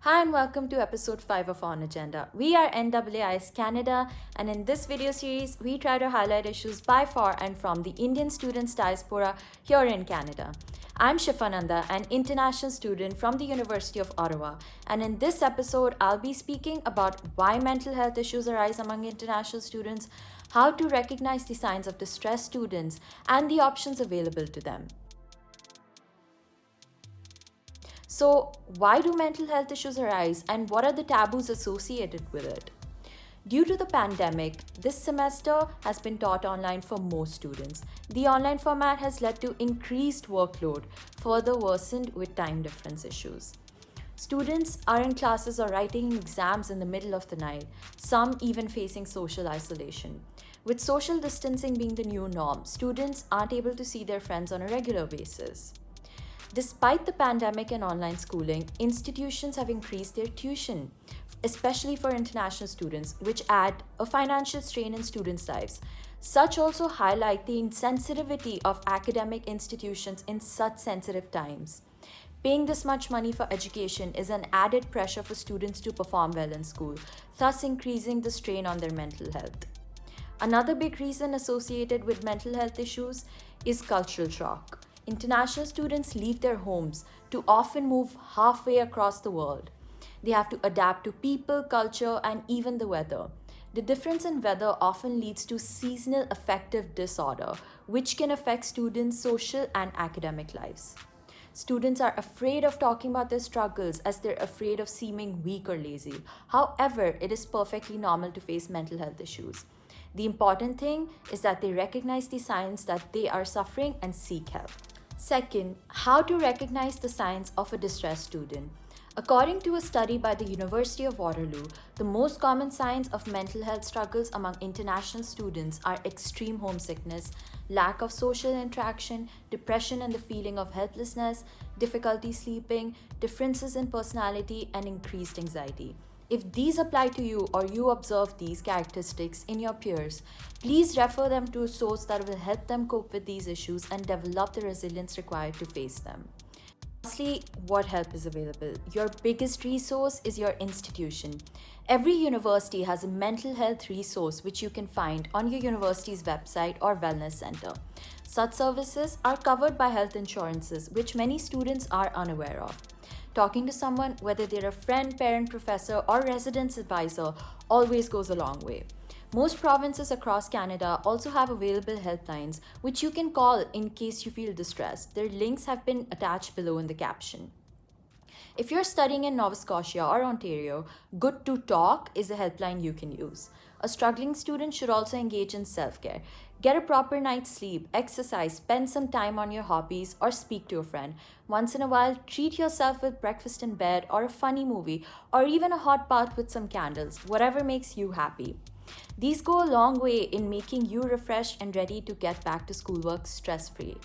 Hi and welcome to episode 5 of On Agenda. We are NAAI's Canada, and in this video series, we try to highlight issues by, for, and from the Indian students' diaspora here in Canada. I'm Shifananda, an international student from the University of Ottawa, and in this episode, I'll be speaking about why mental health issues arise among international students, how to recognize the signs of distressed students, and the options available to them. So, why do mental health issues arise and what are the taboos associated with it? Due to the pandemic, this semester has been taught online for most students. The online format has led to increased workload, further worsened with time difference issues. Students are in classes or writing exams in the middle of the night, some even facing social isolation. With social distancing being the new norm, students aren't able to see their friends on a regular basis. Despite the pandemic and online schooling, institutions have increased their tuition, especially for international students, which add a financial strain in students' lives. Such also highlight the insensitivity of academic institutions in such sensitive times. Paying this much money for education is an added pressure for students to perform well in school, thus increasing the strain on their mental health. Another big reason associated with mental health issues is cultural shock. International students leave their homes to often move halfway across the world. They have to adapt to people, culture, and even the weather. The difference in weather often leads to seasonal affective disorder, which can affect students' social and academic lives. Students are afraid of talking about their struggles as they're afraid of seeming weak or lazy. However, it is perfectly normal to face mental health issues. The important thing is that they recognize the signs that they are suffering and seek help. Second, how to recognize the signs of a distressed student. According to a study by the University of Waterloo, the most common signs of mental health struggles among international students are extreme homesickness, lack of social interaction, depression and the feeling of helplessness, difficulty sleeping, differences in personality, and increased anxiety. If these apply to you or you observe these characteristics in your peers, please refer them to a source that will help them cope with these issues and develop the resilience required to face them. Lastly, what help is available? Your biggest resource is your institution. Every university has a mental health resource which you can find on your university's website or wellness center. Such services are covered by health insurances, which many students are unaware of. Talking to someone, whether they're a friend, parent, professor, or residence advisor, always goes a long way. Most provinces across Canada also have available helplines, which you can call in case you feel distressed. Their links have been attached below in the caption. If you're studying in Nova Scotia or Ontario, Good to Talk is a helpline you can use. A struggling student should also engage in self-care. Get a proper night's sleep, exercise, spend some time on your hobbies, or speak to a friend. Once in a while, treat yourself with breakfast in bed or a funny movie, or even a hot bath with some candles, whatever makes you happy. These go a long way in making you refreshed and ready to get back to schoolwork stress-free.